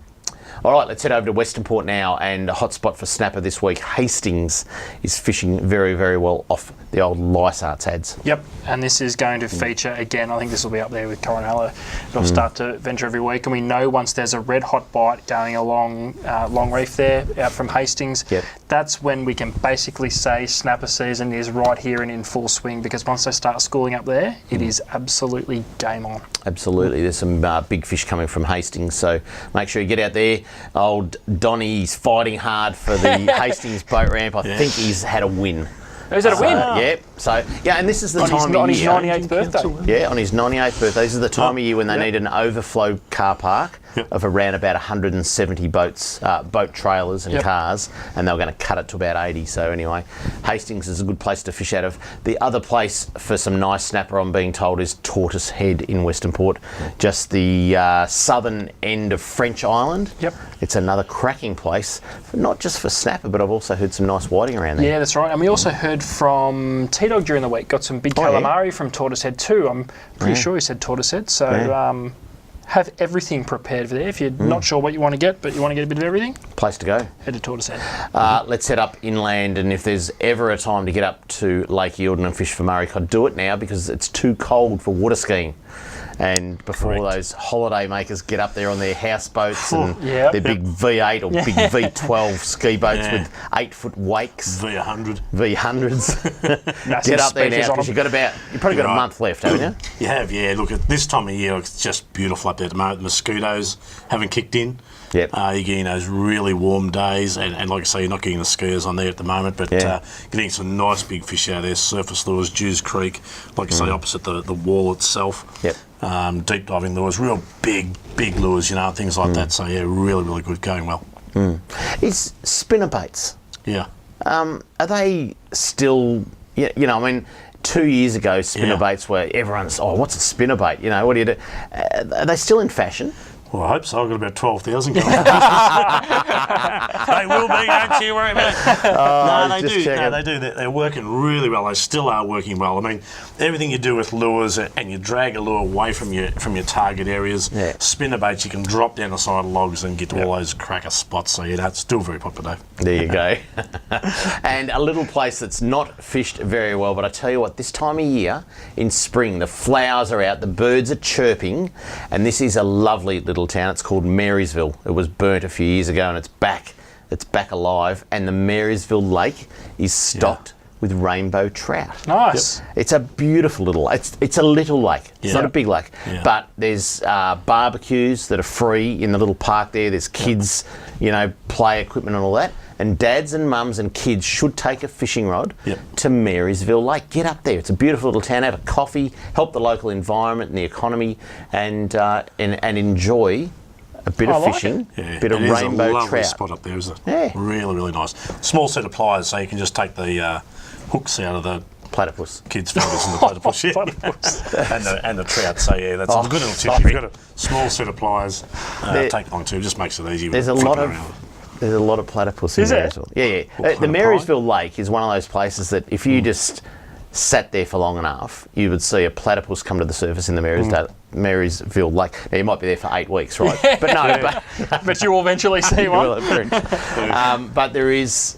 All right, let's head over to Western Port now, and a hot spot for snapper this week. Hastings is fishing very, very well off the old Lysart's ads. Yep, and this is going to feature again. I think this will be up there with Coronella. It'll start to venture every week, and we know once there's a red hot bite going along Long Reef there, out from Hastings, that's when we can basically say snapper season is right here and in full swing, because once they start schooling up there, it is absolutely game on. Absolutely, there's some big fish coming from Hastings, so make sure you get out there. Old Donny's fighting hard for the Hastings boat ramp. I think he's had a win. Is that a win? Yep. So, and this is the time of year. On his 98th birthday. Yeah, on his 98th birthday. This is the time of year when they need an overflow car park of around about 170 boats, boat trailers and cars, and they were going to cut it to about 80. So anyway, Hastings is a good place to fish out of. The other place for some nice snapper, I'm being told, is Tortoise Head in Western Port, just the southern end of French Island. Yep. It's another cracking place, not just for snapper, but I've also heard some nice whiting around there. Yeah, that's right. And we also heard from T-Dog during the week, got some big calamari from Tortoise Head too. I'm pretty sure he said Tortoise Head. So have everything prepared for there. If you're not sure what you want to get, but you want to get a bit of everything, place to go. Head to Tortoise Head. Let's head up inland, and if there's ever a time to get up to Lake Eildon and fish for Murray cod, do it now, because it's too cold for water skiing. And before those holiday makers get up there on their houseboats and their big V8 or big V12 ski boats with 8-foot wakes. V100s. Get up there now, because you've probably got a month left, haven't you? You have, yeah. Look, at this time of year, it's just beautiful up there at the moment. The mosquitoes haven't kicked in. Yep. You're getting those really warm days, and like I say, you're not getting the skiers on there at the moment, but getting some nice big fish out there, surface lures, Jews Creek, like I say, opposite the wall itself. Yep. Deep diving lures, real big lures, things like that. So yeah, really, really good, going well. Is spinnerbaits? Yeah. Are they still, I mean, 2 years ago, spinnerbaits were everyone's, what's a spinnerbait? What do you do? Are they still in fashion? Well, I hope so. I've got about 12,000 going. They will be, don't you worry about it. No, they do. No, they do. They're working really well. They still are working well. I mean, everything you do with lures and you drag a lure away from your target areas, spinnerbaits, you can drop down the side of logs and get to all those cracker spots. So, yeah, it's still very popular, Dave. There you go. And a little place that's not fished very well, but I tell you what, this time of year, in spring, the flowers are out, the birds are chirping, and this is a lovely little town. It's called Marysville. It was burnt a few years ago, and it's back alive, and the Marysville Lake is stocked with rainbow trout. Nice. It's a beautiful little, it's a little lake. It's not a big lake, but there's barbecues that are free in the little park there. There's kids, play equipment and all that. And dads and mums and kids should take a fishing rod to Marysville Lake. Get up there. It's a beautiful little town. Have a coffee, help the local environment and the economy, and enjoy a bit of fishing, a bit of rainbow trout. It's a lovely spot up there, isn't it? Yeah. Really, really nice. Small set of pliers, so you can just take the hooks out of the platypus. Kids' fingers in the platypus, and the trout. So yeah, that's a good little tip. If you've got a small set of pliers, take along too. It just makes it easy. There's a lot of platypus in there as well. Yeah. The Marysville Lake is one of those places that if you just sat there for long enough, you would see a platypus come to the surface in the Marysville Lake. Now, you might be there for 8 weeks, right? But no, but you will eventually see one. But there is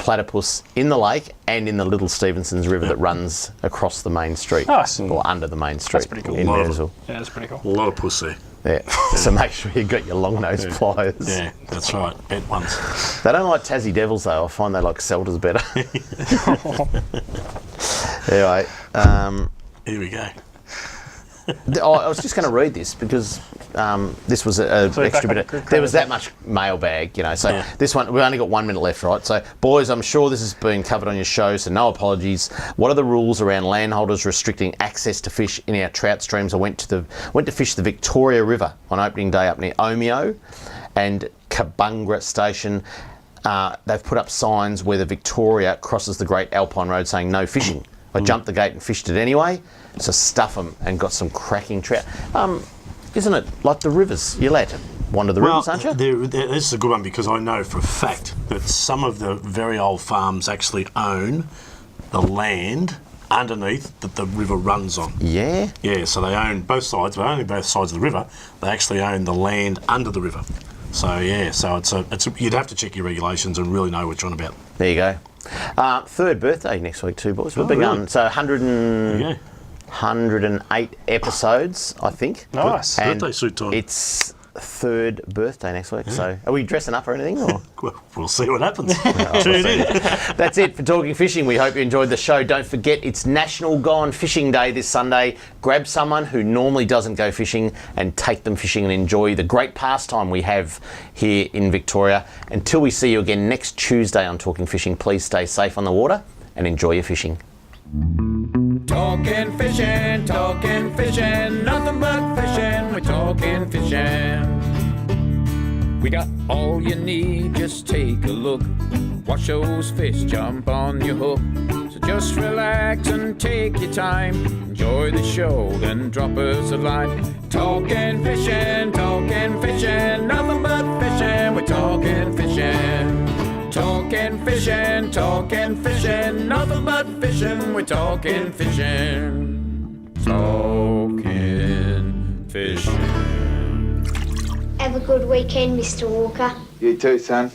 platypus in the lake and in the Little Stevenson's River that runs across the main street. Nice. Or under the main street. That's pretty cool. In Marysville. Yeah, that's pretty cool. A lot of pussy. Yeah. So make sure you got your long nose pliers. Yeah, that's right. Bet ones. They don't like Tassie Devils though. I find they like Celtas better. Anyway, here we go. I was just going to read this because this was an extra bit. There was that much mailbag, you know. So this one, we've only got 1 minute left, right? So, boys, I'm sure this has been covered on your show, so no apologies. What are the rules around landholders restricting access to fish in our trout streams? I went to fish the Victoria River on opening day up near Omeo and Kabungra Station. They've put up signs where the Victoria crosses the Great Alpine Road saying no fishing. I jumped the gate and fished it anyway, so stuff them and got some cracking trout. Isn't it like the rivers? You're allowed to wander the rivers, aren't you? This is a good one because I know for a fact that some of the very old farms actually own the land underneath that the river runs on. Yeah? Yeah, so they own both sides, but only both sides of the river. They actually own the land under the river. So yeah, so you'd have to check your regulations and really know what you're on about. There you go. Third birthday next week too, boys. We've begun. So 108 episodes, I think. Nice. And birthday suit time. It's third birthday next week. So are we dressing up or anything? Or? Well, we'll see what happens. Tune in. That's it for Talking Fishing. We hope you enjoyed the show. Don't forget, it's National Gone Fishing Day this Sunday. Grab someone who normally doesn't go fishing and take them fishing and enjoy the great pastime we have here in Victoria. Until we see you again next Tuesday on Talking Fishing, please stay safe on the water and enjoy your fishing. Talking fishing, nothing but fishing, we're talking fishing. We got all you need, just take a look. Watch those fish jump on your hook. So just relax and take your time. Enjoy the show, then drop us a line. Talking fishing, nothing but fishing, we're talking fishing. Talking fishing, nothing but fishing, we're talking fishing. Talking fishing. Have a good weekend, Mr. Walker. You too, son.